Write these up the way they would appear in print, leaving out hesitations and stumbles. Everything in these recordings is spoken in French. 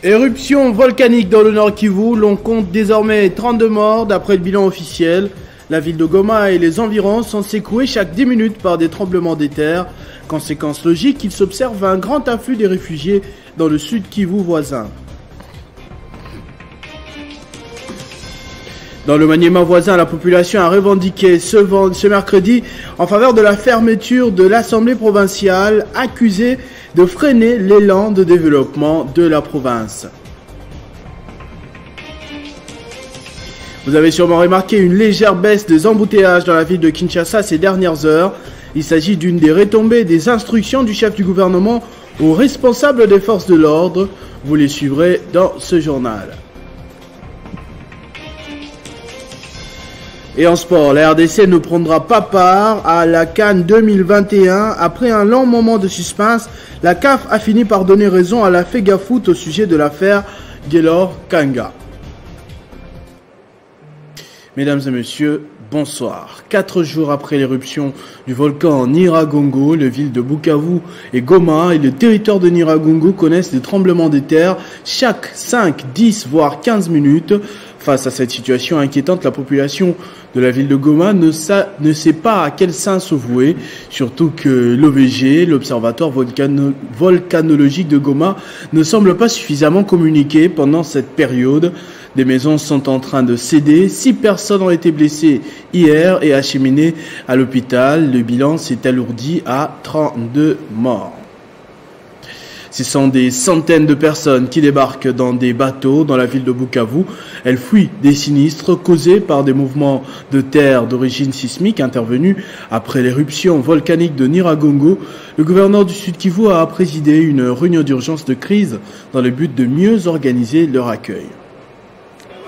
Éruption volcanique dans le Nord Kivu, l'on compte désormais 32 morts d'après le bilan officiel. La ville de Goma et les environs sont secouées chaque 10 minutes par des tremblements de terre. Conséquence logique, il s'observe un grand afflux des réfugiés dans le sud Kivu voisin. Dans le Maniema voisin, la population a revendiqué ce mercredi en faveur de la fermeture de l'Assemblée provinciale, accusée de freiner l'élan de développement de la province. Vous avez sûrement remarqué une légère baisse des embouteillages dans la ville de Kinshasa ces dernières heures. Il s'agit d'une des retombées des instructions du chef du gouvernement aux responsables des forces de l'ordre. Vous les suivrez dans ce journal. Et en sport, la RDC ne prendra pas part à la CAN 2021. Après un long moment de suspense, la CAF a fini par donner raison à la FEGAFOOT au sujet de l'affaire Guelor Kanga. Mesdames et messieurs, bonsoir. 4 jours après l'éruption du volcan Nyiragongo, les villes de Bukavu et Goma et le territoire de Nyiragongo connaissent des tremblements de terre chaque 5, 10 voire 15 minutes. Face à cette situation inquiétante, la population de la ville de Goma ne sait pas à quel sein se vouer, surtout que l'OVG, l'Observatoire volcanologique de Goma, ne semble pas suffisamment communiquer pendant cette période. Des maisons sont en train de céder, 6 personnes ont été blessées hier et acheminées à l'hôpital. Le bilan s'est alourdi à 32 morts. Ce sont des centaines de personnes qui débarquent dans des bateaux dans la ville de Bukavu. Elles fuient des sinistres causés par des mouvements de terre d'origine sismique intervenus après l'éruption volcanique de Nyiragongo. Le gouverneur du Sud Kivu a présidé une réunion d'urgence de crise dans le but de mieux organiser leur accueil.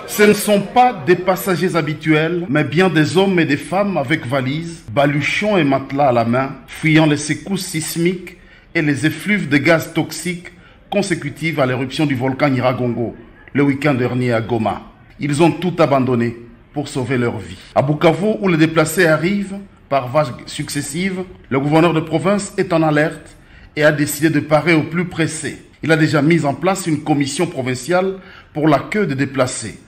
Ce ne sont pas des passagers habituels, mais bien des hommes et des femmes avec valises, baluchons et matelas à la main, fuyant les secousses sismiques et les effluves de gaz toxiques consécutives à l'éruption du volcan Nyiragongo le week-end dernier à Goma. Ils ont tout abandonné pour sauver leur vie. À Bukavu, où les déplacés arrivent par vagues successives, le gouverneur de province est en alerte et a décidé de parer au plus pressé. Il a déjà mis en place une commission provinciale pour l'accueil des déplacés.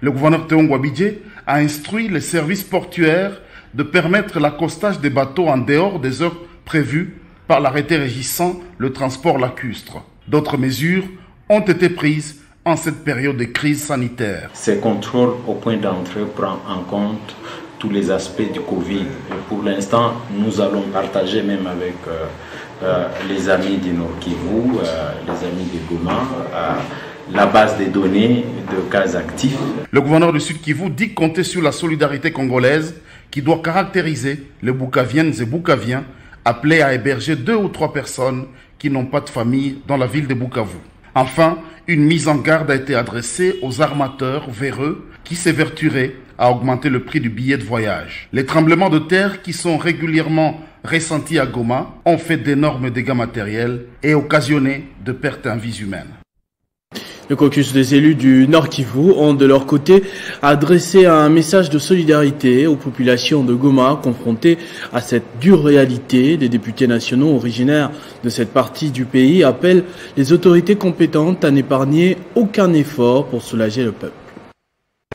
Le gouverneur Théon Gwabidje a instruit les services portuaires de permettre l'accostage des bateaux en dehors des heures prévues par l'arrêté régissant le transport lacustre. D'autres mesures ont été prises en cette période de crise sanitaire. Ces contrôles au point d'entrée prennent en compte tous les aspects du Covid. Et pour l'instant, nous allons partager même avec les amis du Nord Kivu, les amis de Goma, la base des données de cas actifs. Le gouverneur du Sud Kivu dit compter sur la solidarité congolaise qui doit caractériser les Bukaviennes et Bukaviens appelés à héberger 2 ou 3 personnes qui n'ont pas de famille dans la ville de Bukavu. Enfin, une mise en garde a été adressée aux armateurs véreux qui s'évertueraient à augmenter le prix du billet de voyage. Les tremblements de terre qui sont régulièrement ressentis à Goma ont fait d'énormes dégâts matériels et occasionné de pertes en vies humaines. Le caucus des élus du Nord Kivu ont de leur côté adressé un message de solidarité aux populations de Goma confrontées à cette dure réalité. Les députés nationaux originaires de cette partie du pays appellent les autorités compétentes à n'épargner aucun effort pour soulager le peuple.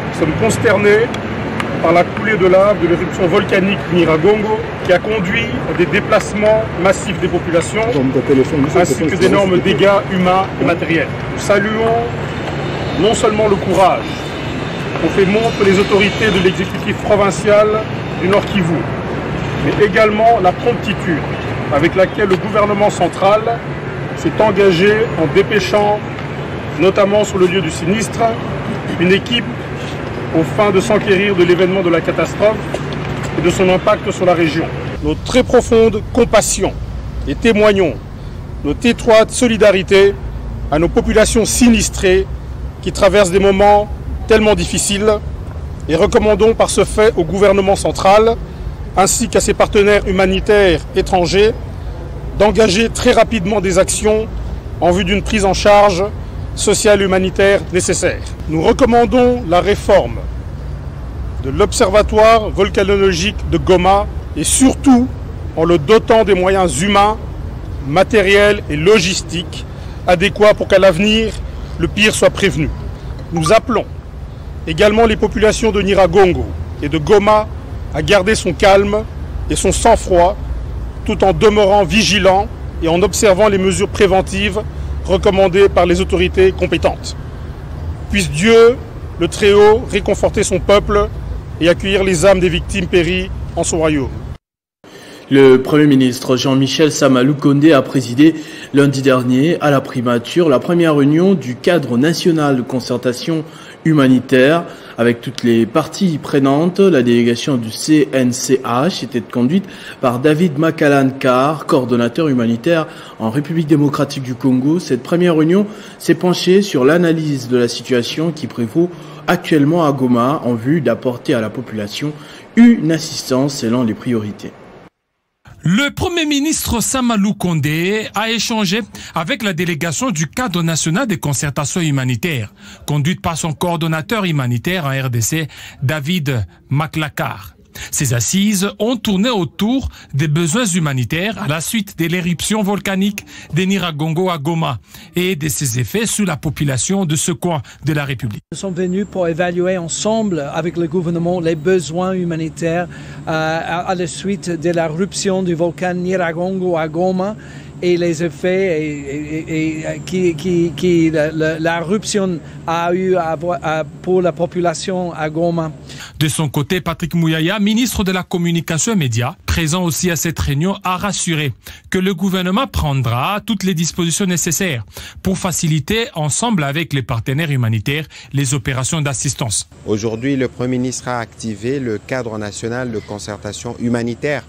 Nous sommes consternés par la coulée de lave de l'éruption volcanique Nyiragongo qui a conduit à des déplacements massifs des populations ainsi que d'énormes dégâts humains et matériels. Nous saluons non seulement le courage qu'ont fait montre les autorités de l'exécutif provincial du Nord Kivu, mais également la promptitude avec laquelle le gouvernement central s'est engagé en dépêchant, notamment sur le lieu du sinistre, une équipe aux fins de s'enquérir de l'événement de la catastrophe et de son impact sur la région. Notre très profonde compassion et témoignons notre étroite solidarité à nos populations sinistrées qui traversent des moments tellement difficiles et recommandons par ce fait au gouvernement central ainsi qu'à ses partenaires humanitaires étrangers d'engager très rapidement des actions en vue d'une prise en charge sociale et humanitaire nécessaire. Nous recommandons la réforme de l'Observatoire volcanologique de Goma et surtout en le dotant des moyens humains, matériels et logistiques adéquats pour qu'à l'avenir, le pire soit prévenu. Nous appelons également les populations de Nyiragongo et de Goma à garder son calme et son sang-froid tout en demeurant vigilants et en observant les mesures préventives recommandées par les autorités compétentes. Puisse Dieu, le Très-Haut, réconforter son peuple et accueillir les âmes des victimes péries en son royaume. Le Premier ministre Jean-Michel Sama Lukonde a présidé lundi dernier à la primature la première réunion du cadre national de concertation humanitaire avec toutes les parties prenantes. La délégation du CNCH était conduite par David Makalankar, coordonnateur humanitaire en République démocratique du Congo. Cette première réunion s'est penchée sur l'analyse de la situation qui prévaut actuellement à Goma en vue d'apporter à la population une assistance selon les priorités. Le Premier ministre Sama Lukonde a échangé avec la délégation du cadre national des concertations humanitaires, conduite par son coordonnateur humanitaire en RDC, David Makalankar. Ces assises ont tourné autour des besoins humanitaires à la suite de l'éruption volcanique de Nyiragongo à Goma et de ses effets sur la population de ce coin de la République. Nous sommes venus pour évaluer ensemble avec le gouvernement les besoins humanitaires à la suite de l'éruption du volcan Nyiragongo à Goma et les effets qui l'éruption a eu pour la population à Goma. De son côté, Patrick Mouyaya, ministre de la Communication et Médias, présent aussi à cette réunion, a rassuré que le gouvernement prendra toutes les dispositions nécessaires pour faciliter, ensemble avec les partenaires humanitaires, les opérations d'assistance. Aujourd'hui, le Premier ministre a activé le cadre national de concertation humanitaire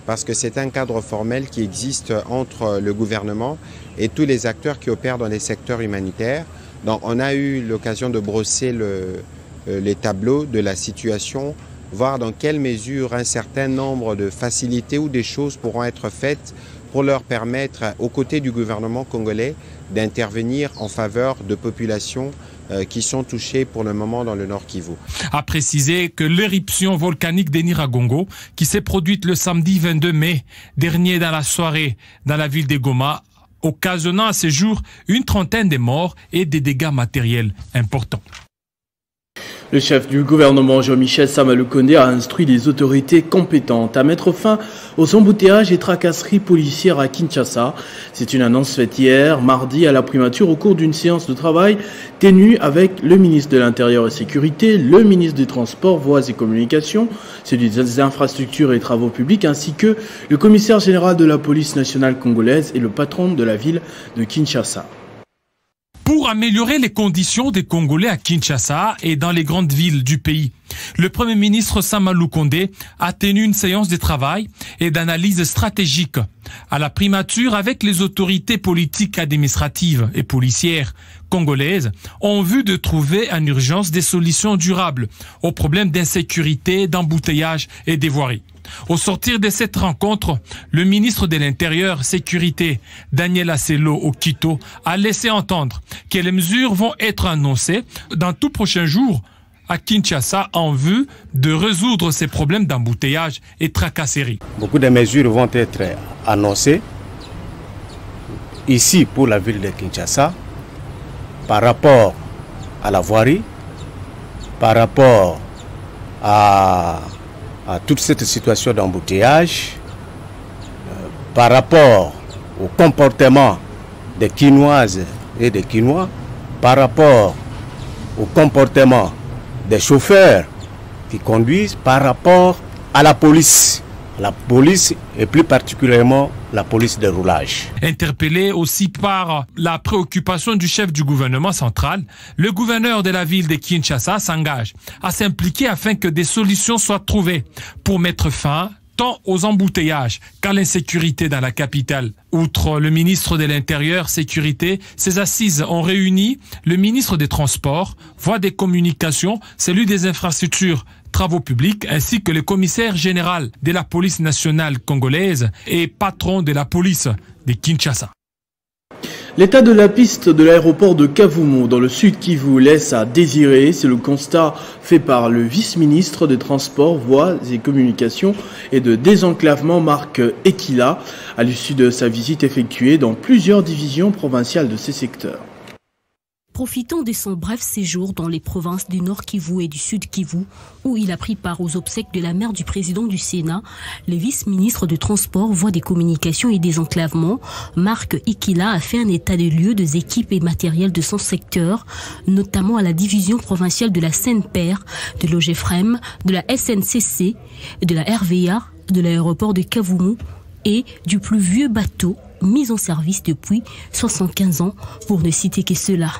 parce que c'est un cadre formel qui existe entre le gouvernement et tous les acteurs qui opèrent dans les secteurs humanitaires. Donc on a eu l'occasion de brosser les tableaux de la situation, voir dans quelle mesure un certain nombre de facilités ou des choses pourront être faites pour leur permettre, aux côtés du gouvernement congolais, d'intervenir en faveur de populations qui sont touchées pour le moment dans le Nord Kivu. A précisé que l'éruption volcanique de Nyiragongo, qui s'est produite le samedi 22 mai dernier dans la soirée dans la ville de Goma, occasionnant à ce jour une trentaine de morts et des dégâts matériels importants. Le chef du gouvernement Jean-Michel Sama Lukonde a instruit les autorités compétentes à mettre fin aux embouteillages et tracasseries policières à Kinshasa. C'est une annonce faite hier, mardi, à la primature au cours d'une séance de travail tenue avec le ministre de l'Intérieur et Sécurité, le ministre des Transports, Voies et Communications, celui des Infrastructures et Travaux Publics, ainsi que le commissaire général de la police nationale congolaise et le patron de la ville de Kinshasa. Pour améliorer les conditions des Congolais à Kinshasa et dans les grandes villes du pays, le Premier ministre Sama Lukonde a tenu une séance de travail et d'analyse stratégique à la primature avec les autorités politiques, administratives et policières congolaises en vue de trouver en urgence des solutions durables aux problèmes d'insécurité, d'embouteillage et de voirie. Au sortir de cette rencontre, le ministre de l'Intérieur, Sécurité, Daniel Asselo Okito, a laissé entendre que les mesures vont être annoncées dans tout prochain jour à Kinshasa en vue de résoudre ces problèmes d'embouteillage et tracasserie. Beaucoup de mesures vont être annoncées ici pour la ville de Kinshasa par rapport à la voirie, par rapport à toute cette situation d'embouteillage, par rapport au comportement des Kinoises et des Kinois, par rapport au comportement des chauffeurs qui conduisent, par rapport à la police et plus particulièrement la police de roulage. Interpellé aussi par la préoccupation du chef du gouvernement central, le gouverneur de la ville de Kinshasa s'engage à s'impliquer afin que des solutions soient trouvées pour mettre fin tant aux embouteillages qu'à l'insécurité dans la capitale. Outre le ministre de l'Intérieur, Sécurité, ces assises ont réuni le ministre des Transports, Voies des Communications, celui des Infrastructures, Travaux Publics, ainsi que le commissaire général de la police nationale congolaise et patron de la police de Kinshasa. L'état de la piste de l'aéroport de Kavumu dans le sud Kivu laisse à désirer. C'est le constat fait par le vice-ministre des Transports, Voies et Communications et de désenclavement Marc Ekila à l'issue de sa visite effectuée dans plusieurs divisions provinciales de ces secteurs. Profitant de son bref séjour dans les provinces du Nord Kivu et du Sud Kivu, où il a pris part aux obsèques de la mère du président du Sénat, le vice-ministre de Transport, Voies des Communications et des Enclavements, Marc Ikila, a fait un état des lieux des équipes et matériels de son secteur, notamment à la division provinciale de la Seine-Père, de l'OGEFREM, de la SNCC, de la RVA, de l'aéroport de Kavumu et du plus vieux bateau mis en service depuis 75 ans, pour ne citer que cela.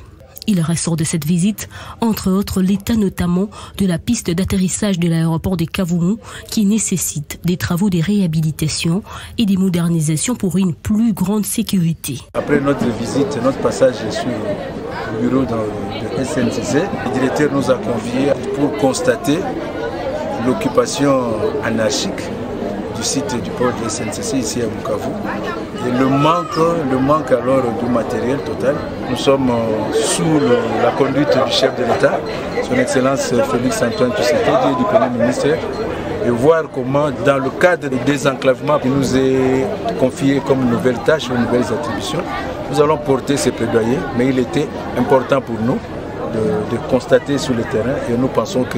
Il ressort de cette visite, entre autres, l'état notamment de la piste d'atterrissage de l'aéroport de Kavumu qui nécessite des travaux de réhabilitation et des modernisations pour une plus grande sécurité. Après notre visite, notre passage sur le bureau de SNCC, le directeur nous a conviés pour constater l'occupation anarchique du site du port de SNCC ici à Bukavu. Et le manque alors du matériel total. Nous sommes sous la conduite du chef de l'État, son Excellence Félix Antoine Tshisekedi et du Premier ministre, et voir comment, dans le cadre du désenclavement qui nous est confié comme nouvelle tâche ou nouvelles attributions, nous allons porter ces plaidoyers, mais il était important pour nous de constater sur le terrain et nous pensons que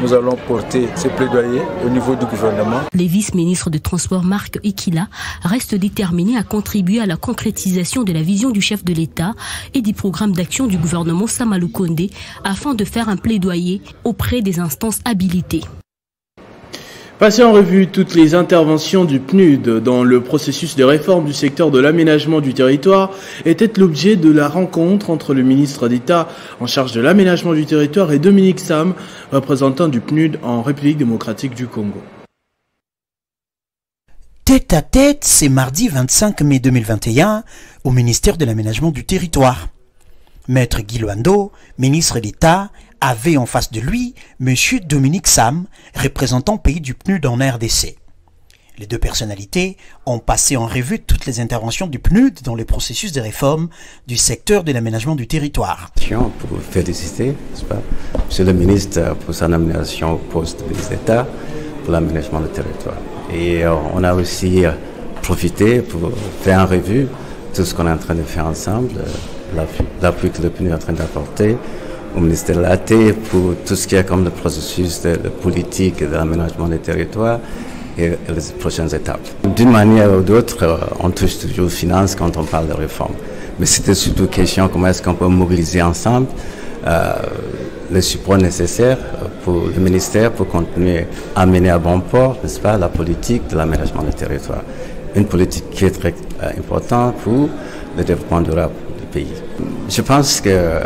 nous allons porter ces plaidoyers au niveau du gouvernement. Les vice-ministres de Transport Marc Ikila restent déterminés à contribuer à la concrétisation de la vision du chef de l'État et des programmes d'action du gouvernement Sama Lukonde afin de faire un plaidoyer auprès des instances habilitées. Passer en revue toutes les interventions du PNUD dans le processus de réforme du secteur de l'aménagement du territoire était l'objet de la rencontre entre le ministre d'État en charge de l'aménagement du territoire et Dominique Sam, représentant du PNUD en République démocratique du Congo. Tête à tête, c'est mardi 25 mai 2021 au ministère de l'aménagement du territoire. Maître Guy Luando, ministre d'État, avait en face de lui M. Dominique Sam, représentant pays du PNUD en RDC. Les deux personnalités ont passé en revue toutes les interventions du PNUD dans le processus de réforme du secteur de l'aménagement du territoire. Pour féliciter, n'est-ce pas, M. le ministre pour sa nomination au poste de ministre d'État pour l'aménagement du territoire. Et on a aussi profité pour faire en revue tout ce qu'on est en train de faire ensemble, l'appui que le PNUD est en train d'apporter au ministère de l'AT pour tout ce qui est comme le processus de politique et de l'aménagement des territoires et les prochaines étapes. D'une manière ou d'autre, on touche toujours aux finances quand on parle de réforme. Mais c'était surtout question comment est-ce qu'on peut mobiliser ensemble les supports nécessaires pour le ministère pour continuer à mener à bon port, n'est-ce pas, la politique de l'aménagement des territoires. Une politique qui est très importante pour le développement durable du pays. Je pense que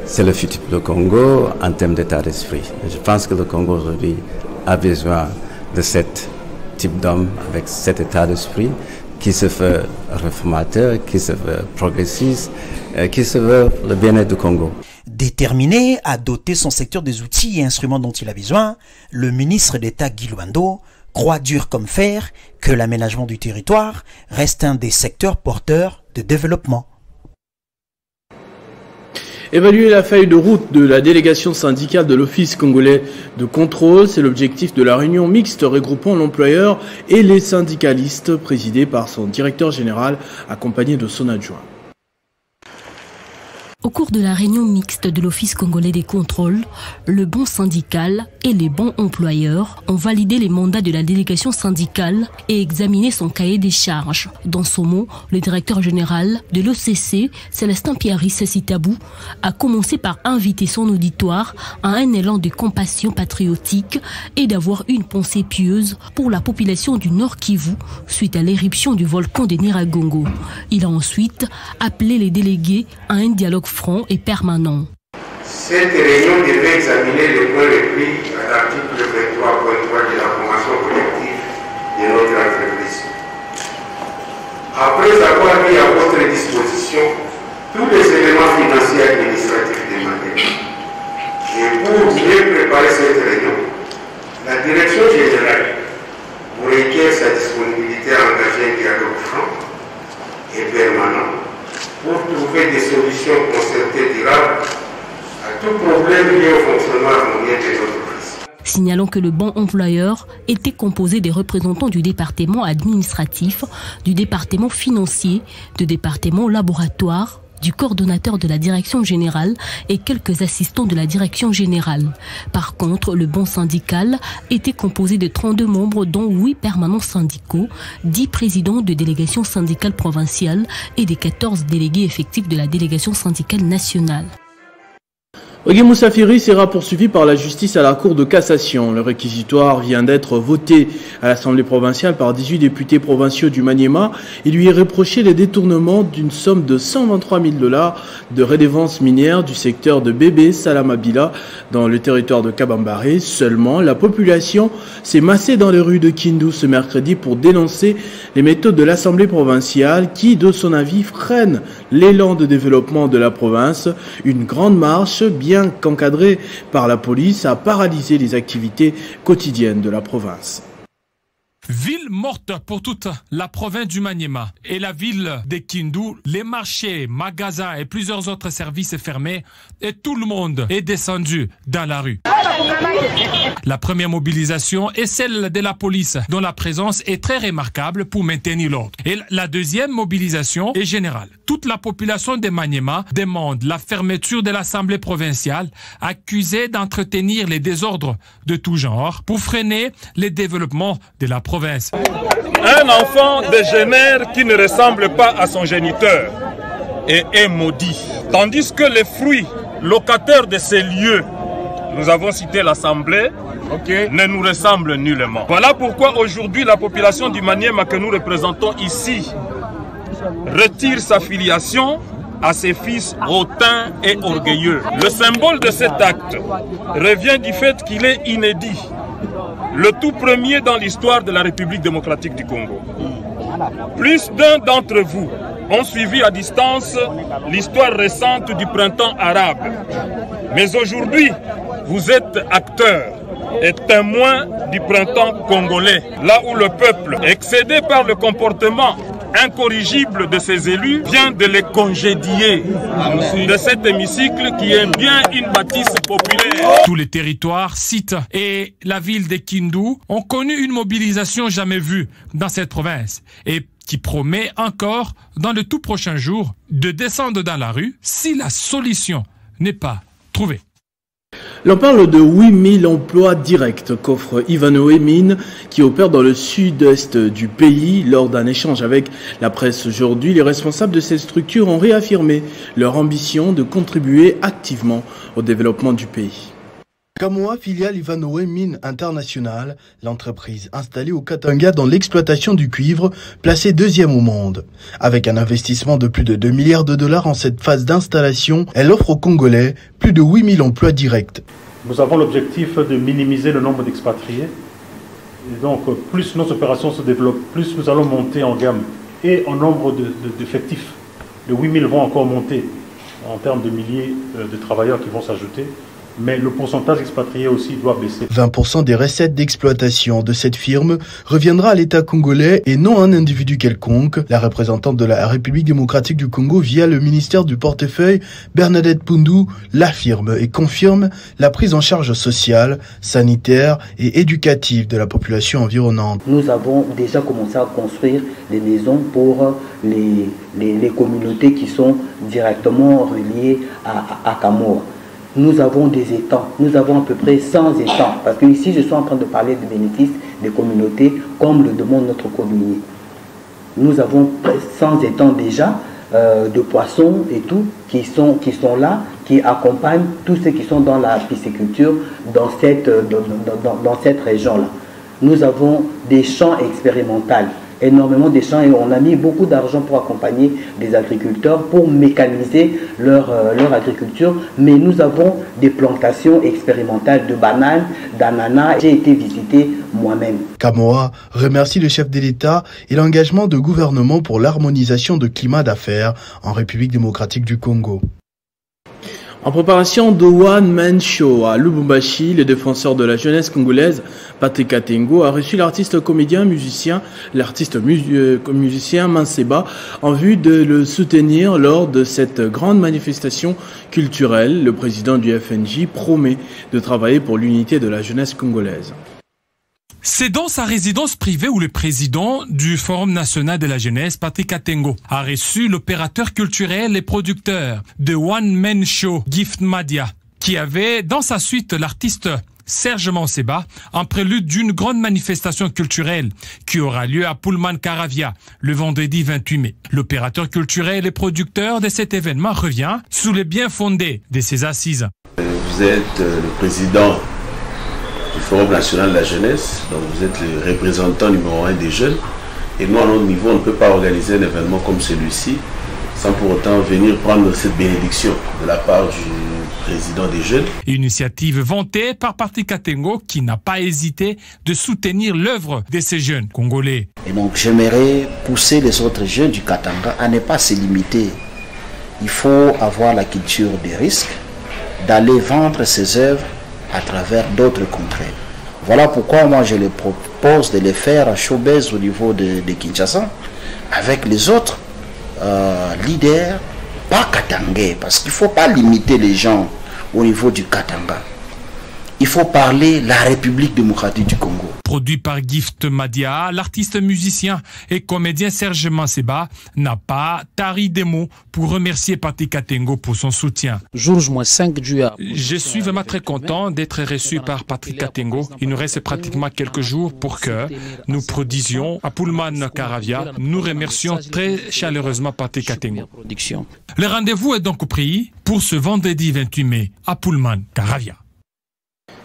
c'est le futur du Congo en termes d'état d'esprit. Je pense que le Congo aujourd'hui a besoin de ce type d'homme avec cet état d'esprit qui se veut réformateur, qui se veut progressiste, qui se veut le bien-être du Congo. Déterminé à doter son secteur des outils et instruments dont il a besoin, le ministre d'État Guy Luando croit dur comme fer que l'aménagement du territoire reste un des secteurs porteurs de développement. Évaluer la feuille de route de la délégation syndicale de l'Office congolais de contrôle, c'est l'objectif de la réunion mixte regroupant l'employeur et les syndicalistes, présidée par son directeur général, accompagné de son adjoint. Au cours de la réunion mixte de l'Office congolais des contrôles, le bon syndical et les bons employeurs ont validé les mandats de la délégation syndicale et examiné son cahier des charges. Dans son mot, le directeur général de l'OCC, Célestin Pierris Sitabou, a commencé par inviter son auditoire à un élan de compassion patriotique et d'avoir une pensée pieuse pour la population du Nord Kivu suite à l'éruption du volcan de Nyiragongo. Il a ensuite appelé les délégués à un dialogue franc et permanent. Cette réunion devait examiner le point repris à l'article 23.3 de la convention collective de notre entreprise. Après avoir mis à votre disposition tous les éléments financiers et administratifs demandés, et pour mieux préparer cette réunion, la direction générale vous requiert sa disponibilité à engager un dialogue franc et permanent pour trouver des solutions concertées durables à tout problème lié au fonctionnement harmonieux de l'entreprise. Signalant que le banc employeur était composé des représentants du département administratif, du département financier, du département laboratoire, du coordonnateur de la direction générale et quelques assistants de la direction générale. Par contre, le banc syndical était composé de 32 membres, dont 8 permanents syndicaux, 10 présidents de délégations syndicales provinciales et des 14 délégués effectifs de la délégation syndicale nationale. Ogué Moussafiri sera poursuivi par la justice à la Cour de cassation. Le réquisitoire vient d'être voté à l'Assemblée provinciale par 18 députés provinciaux du Maniema. Il lui est reproché les détournements d'une somme de 123 000 $ de redevance minière du secteur de Bébé Salamabila dans le territoire de Kabambaré. Seulement, la population s'est massée dans les rues de Kindu ce mercredi pour dénoncer les méthodes de l'Assemblée provinciale qui, de son avis, freinent l'élan de développement de la province. Une grande marche, bien qu'encadrée par la police, a paralysé les activités quotidiennes de la province. Ville morte pour toute la province du Maniema et la ville de Kindu, les marchés, magasins et plusieurs autres services fermés et tout le monde est descendu dans la rue. La première mobilisation est celle de la police dont la présence est très remarquable pour maintenir l'ordre. Et la deuxième mobilisation est générale. Toute la population de Maniema demande la fermeture de l'Assemblée provinciale accusée d'entretenir les désordres de tout genre pour freiner le développement de la province. Un enfant dégénère qui ne ressemble pas à son géniteur et est maudit. Tandis que les fruits locataires de ces lieux, nous avons cité l'Assemblée, ne nous ressemblent nullement. Voilà pourquoi aujourd'hui la population du Maniema que nous représentons ici retire sa filiation à ses fils hautains et orgueilleux. Le symbole de cet acte revient du fait qu'il est inédit. Le tout premier dans l'histoire de la République démocratique du Congo. Plus d'un d'entre vous ont suivi à distance l'histoire récente du printemps arabe. Mais aujourd'hui, vous êtes acteurs et témoins du printemps congolais, là où le peuple, excédé par le comportement incorrigible de ses élus, vient de les congédier de cet hémicycle qui est bien une bâtisse populaire. Tous les territoires, sites et la ville de Kindu ont connu une mobilisation jamais vue dans cette province et qui promet encore, dans le tout prochain jour, de descendre dans la rue si la solution n'est pas trouvée. L'on parle de 8000 emplois directs qu'offre Ivanhoe Mines qui opère dans le sud-est du pays. Lors d'un échange avec la presse aujourd'hui, les responsables de cette structure ont réaffirmé leur ambition de contribuer activement au développement du pays. Kamoa, filiale Ivanhoe Mines International, l'entreprise installée au Katanga dans l'exploitation du cuivre, placée deuxième au monde. Avec un investissement de plus de 2 milliards de dollars en cette phase d'installation, elle offre aux Congolais plus de 8000 emplois directs. Nous avons l'objectif de minimiser le nombre d'expatriés. Et donc, plus nos opérations se développent, plus nous allons monter en gamme. Et en nombre d'effectifs, les 8000 vont encore monter en termes de milliers de travailleurs qui vont s'ajouter. Mais le pourcentage expatrié aussi doit baisser. 20% des recettes d'exploitation de cette firme reviendra à l'État congolais et non à un individu quelconque. La représentante de la République démocratique du Congo via le ministère du portefeuille, Bernadette Pundu, l'affirme et confirme la prise en charge sociale, sanitaire et éducative de la population environnante. Nous avons déjà commencé à construire des maisons pour les communautés qui sont directement reliées à Kamoa. Nous avons des étangs, nous avons à peu près 100 étangs, parce que ici je suis en train de parler des bénéfices des communautés, comme le demande notre commune. Nous avons 100 étangs déjà, de poissons et tout, qui sont là, qui accompagnent tous ceux qui sont dans la pisciculture dans cette région-là. Nous avons des champs expérimentaux, énormément de champs, et on a mis beaucoup d'argent pour accompagner des agriculteurs, pour mécaniser leur agriculture, mais nous avons des plantations expérimentales de bananes, d'ananas. J'ai été visiter moi-même. Kamoa remercie le chef de l'État et l'engagement du gouvernement pour l'harmonisation de climat d'affaires en République démocratique du Congo. En préparation de One Man Show à Lubumbashi, le défenseur de la jeunesse congolaise, Patrick Katengo, a reçu l'artiste musicien Manseba en vue de le soutenir lors de cette grande manifestation culturelle. Le président du FNJ promet de travailler pour l'unité de la jeunesse congolaise. C'est dans sa résidence privée où le président du Forum national de la jeunesse, Patrick Atengo, a reçu l'opérateur culturel et producteur de One Man Show, Gift Madia, qui avait dans sa suite l'artiste Serge Manseba, en prélude d'une grande manifestation culturelle qui aura lieu à Pullman Caravia le vendredi 28 mai. L'opérateur culturel et producteur de cet événement revient sous les bien fondés de ses assises. Vous êtes le président du Forum national de la jeunesse, donc vous êtes le représentant numéro 1 des jeunes. Et nous, à notre niveau, on ne peut pas organiser un événement comme celui-ci sans pour autant venir prendre cette bénédiction de la part du président des jeunes. Initiative vantée par Patrick Atengo qui n'a pas hésité de soutenir l'œuvre de ces jeunes congolais. Et donc j'aimerais pousser les autres jeunes du Katanga à ne pas se limiter. Il faut avoir la culture des risques, d'aller vendre ses œuvres à travers d'autres contrées. Voilà pourquoi moi je les propose de les faire à showbiz au niveau de Kinshasa avec les autres leaders, pas katangais, parce qu'il ne faut pas limiter les gens au niveau du Katanga. Il faut parler la République démocratique du Congo. Produit par Gift Madia, l'artiste musicien et comédien Serge Manseba n'a pas tari des mots pour remercier Patrick Atengo pour son soutien. Je suis vraiment très content d'être reçu par Patrick Atengo. Il nous reste pratiquement quelques jours pour que nous produisions à Pullman Caravia. Nous remercions très chaleureusement Patrick Atengo. Le rendez-vous est donc pris pour ce vendredi 28 mai à Pullman Caravia.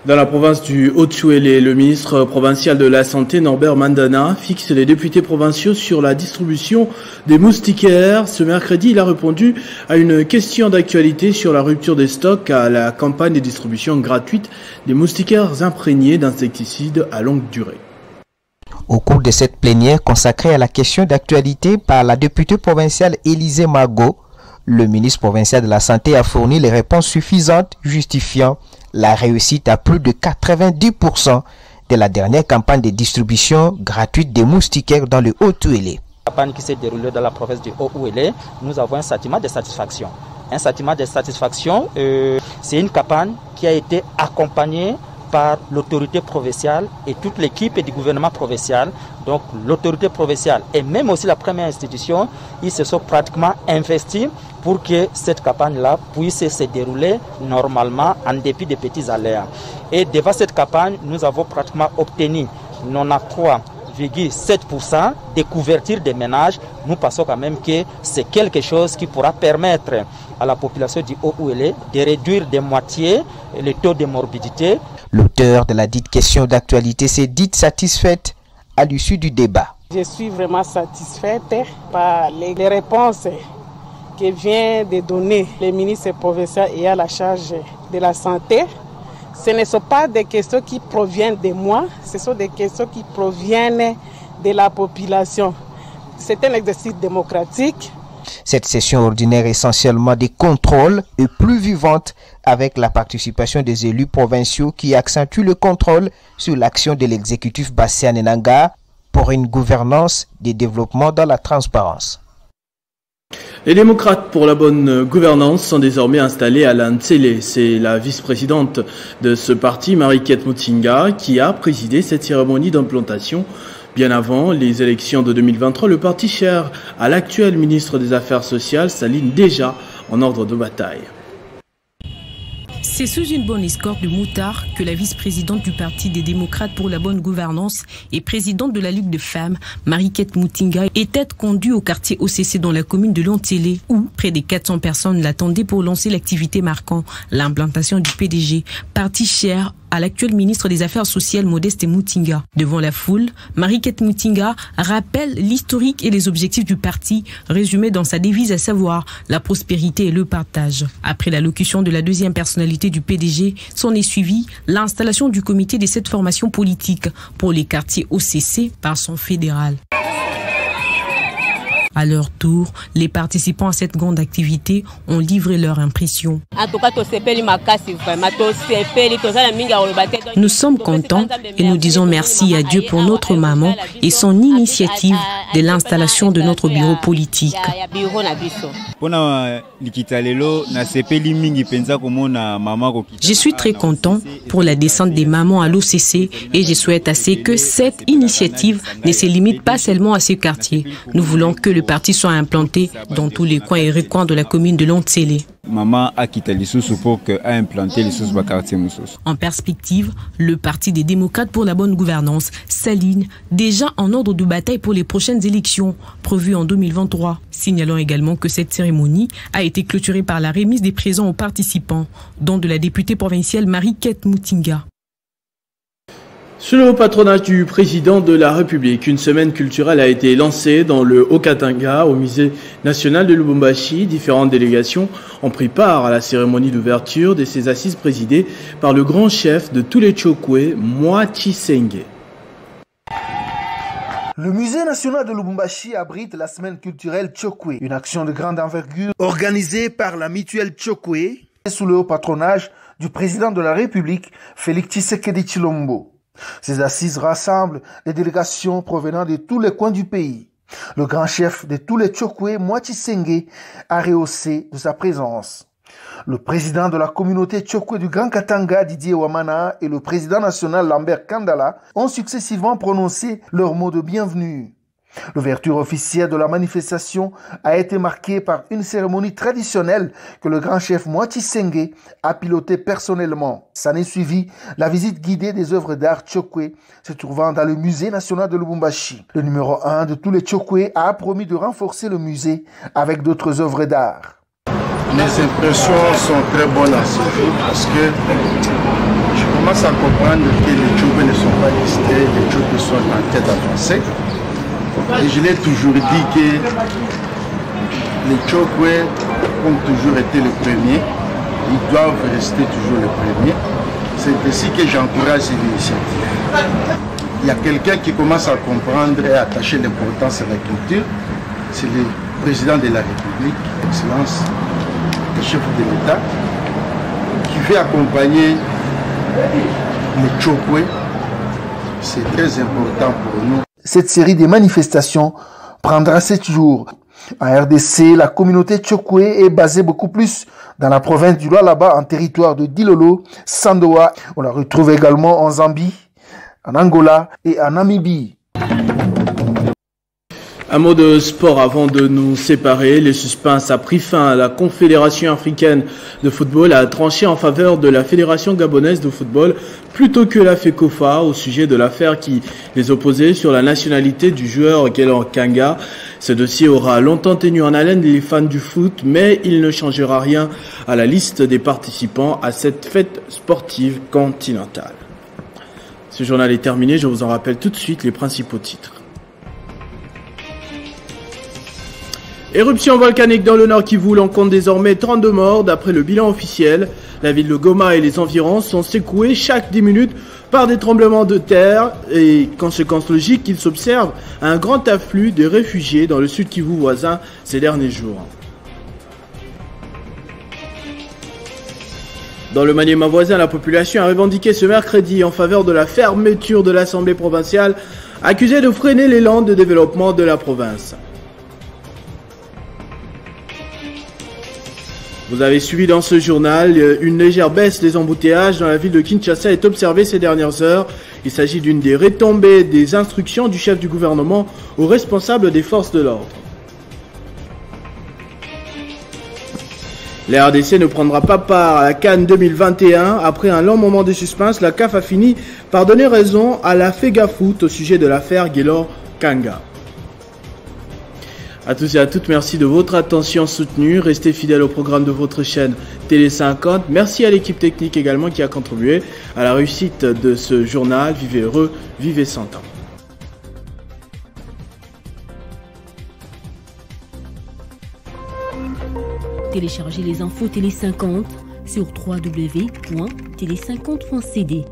Dans la province du Haut-Tuélé, le ministre provincial de la Santé, Norbert Mandana, fixe les députés provinciaux sur la distribution des moustiquaires. Ce mercredi, il a répondu à une question d'actualité sur la rupture des stocks à la campagne de distribution gratuite des moustiquaires imprégnés d'insecticides à longue durée. Au cours de cette plénière consacrée à la question d'actualité par la députée provinciale Élisée Mago, le ministre provincial de la Santé a fourni les réponses suffisantes justifiant la réussite à plus de 90% de la dernière campagne de distribution gratuite des moustiquaires dans le Haut-Tuélé. La campagne qui s'est déroulée dans la province du Haut-Tuélé, nous avons un sentiment de satisfaction. Un sentiment de satisfaction, c'est une campagne qui a été accompagnée par l'autorité provinciale et toute l'équipe du gouvernement provincial. Donc l'autorité provinciale et même aussi la première institution, ils se sont pratiquement investis pour que cette campagne-là puisse se dérouler normalement en dépit des petits aléas. Et devant cette campagne, nous avons pratiquement obtenu 93,7% de couverture des ménages. Nous pensons quand même que c'est quelque chose qui pourra permettre à la population du Haut-Tuélé de réduire de moitié le taux de morbidité. L'auteur de la dite question d'actualité s'est dite satisfaite à l'issue du débat. Je suis vraiment satisfaite par les réponses que vient de donner le ministre provincial ayant la charge de la santé. Ce ne sont pas des questions qui proviennent de moi, ce sont des questions qui proviennent de la population. C'est un exercice démocratique. Cette session ordinaire essentiellement des contrôles est plus vivante avec la participation des élus provinciaux qui accentuent le contrôle sur l'action de l'exécutif Bastian Enanga pour une gouvernance des développements dans la transparence. Les démocrates pour la bonne gouvernance sont désormais installés à l'Antsele. C'est la vice-présidente de ce parti, Mariquette Mutinga, qui a présidé cette cérémonie d'implantation. Bien avant les élections de 2023, le parti cher à l'actuel ministre des Affaires sociales s'aligne déjà en ordre de bataille. C'est sous une bonne escorte de moutards que la vice-présidente du Parti des démocrates pour la bonne gouvernance et présidente de la Ligue de femmes, Mariquette Mutinga, était conduite au quartier OCC dans la commune de L'Antsele, où près de 400 personnes l'attendaient pour lancer l'activité marquant l'implantation du PDG, parti cher à l'actuel ministre des Affaires sociales Modeste Mutinga. Devant la foule, Mariquette Mutinga rappelle l'historique et les objectifs du parti, résumés dans sa devise, à savoir la prospérité et le partage. Après l'allocution de la deuxième personnalité du PDG, s'en est suivi l'installation du comité de cette formation politique pour les quartiers OCC par son fédéral. À leur tour, les participants à cette grande activité ont livré leur impression. Nous sommes contents et nous disons merci à Dieu pour notre maman et son initiative de l'installation de notre bureau politique. Je suis très content pour la descente des mamans à l'OCC et je souhaite à ce que cette initiative ne se limite pas seulement à ce quartier. Nous voulons que le parti soit implanté dans tous les coins et recoins de la commune de Lontsele. En perspective, le Parti des démocrates pour la bonne gouvernance s'aligne déjà en ordre de bataille pour les prochaines élections prévues en 2023. Signalons également que cette cérémonie a été clôturée par la remise des présents aux participants, dont de la députée provinciale Marie-Kate Moutinga. Sous le haut patronage du président de la République, une semaine culturelle a été lancée dans le Haut-Katanga, au musée national de Lubumbashi. Différentes délégations ont pris part à la cérémonie d'ouverture de ces assises présidées par le grand chef de tous les Tchokwe, Mwatshisenge. Le musée national de Lubumbashi abrite la semaine culturelle Tchokwe, une action de grande envergure organisée par la mutuelle Tchokwe sous le haut patronage du président de la République, Félix Tshisekedi Tshilombo. Ces assises rassemblent les délégations provenant de tous les coins du pays. Le grand chef de tous les Tchokwe, Mwatshisenge, a rehaussé de sa présence. Le président de la communauté Tchokwe du Grand Katanga, Didier Wamana, et le président national Lambert Kandala ont successivement prononcé leurs mots de bienvenue. L'ouverture officielle de la manifestation a été marquée par une cérémonie traditionnelle que le grand chef Mwatshisenge a pilotée personnellement. S'en est suivi la visite guidée des œuvres d'art Tchokwe se trouvant dans le musée national de Lubumbashi. Le numéro 1 de tous les Tchokwe a promis de renforcer le musée avec d'autres œuvres d'art. Les impressions sont très bonnes à ce jour parce que je commence à comprendre que les Tchokwe ne sont pas listés, les Tchokwe sont en tête avancée. Et je l'ai toujours dit que les Tchokwe ont toujours été les premiers, ils doivent rester toujours les premiers. C'est ainsi que j'encourage cette initiative. Il y a quelqu'un qui commence à comprendre et à attacher l'importance à la culture, c'est le président de la République, Excellence, le chef de l'État, qui veut accompagner les Tchokwe. C'est très important pour nous. Cette série de manifestations prendra 7 jours. En RDC, la communauté Tchokwe est basée beaucoup plus dans la province du Lualaba, en territoire de Dilolo, Sandoa. On la retrouve également en Zambie, en Angola et en Namibie. Un mot de sport avant de nous séparer. Le suspense a pris fin. La Confédération africaine de football a tranché en faveur de la Fédération gabonaise de football plutôt que la FECOFA au sujet de l'affaire qui les opposait sur la nationalité du joueur Guelor Kanga. Ce dossier aura longtemps tenu en haleine les fans du foot, mais il ne changera rien à la liste des participants à cette fête sportive continentale. Ce journal est terminé. Je vous en rappelle tout de suite les principaux titres. Éruption volcanique dans le Nord Kivu, l'on compte désormais 32 morts d'après le bilan officiel. La ville de Goma et les environs sont secouées chaque 10 minutes par des tremblements de terre et, conséquence logique, il s'observe un grand afflux de réfugiés dans le Sud Kivu voisin ces derniers jours. Dans le Maniema voisin, la population a revendiqué ce mercredi en faveur de la fermeture de l'Assemblée provinciale, accusée de freiner l'élan de développement de la province. Vous avez suivi dans ce journal, une légère baisse des embouteillages dans la ville de Kinshasa est observée ces dernières heures. Il s'agit d'une des retombées des instructions du chef du gouvernement aux responsables des forces de l'ordre. La RDC ne prendra pas part à la CAN 2021. Après un long moment de suspense, la CAF a fini par donner raison à la FEGAFOOT au sujet de l'affaire Guelor Kanga. À tous et à toutes, merci de votre attention soutenue. Restez fidèles au programme de votre chaîne Télé 50. Merci à l'équipe technique également qui a contribué à la réussite de ce journal. Vivez heureux, vivez 100 ans. Téléchargez les infos Télé 50 sur www.tele50.cd.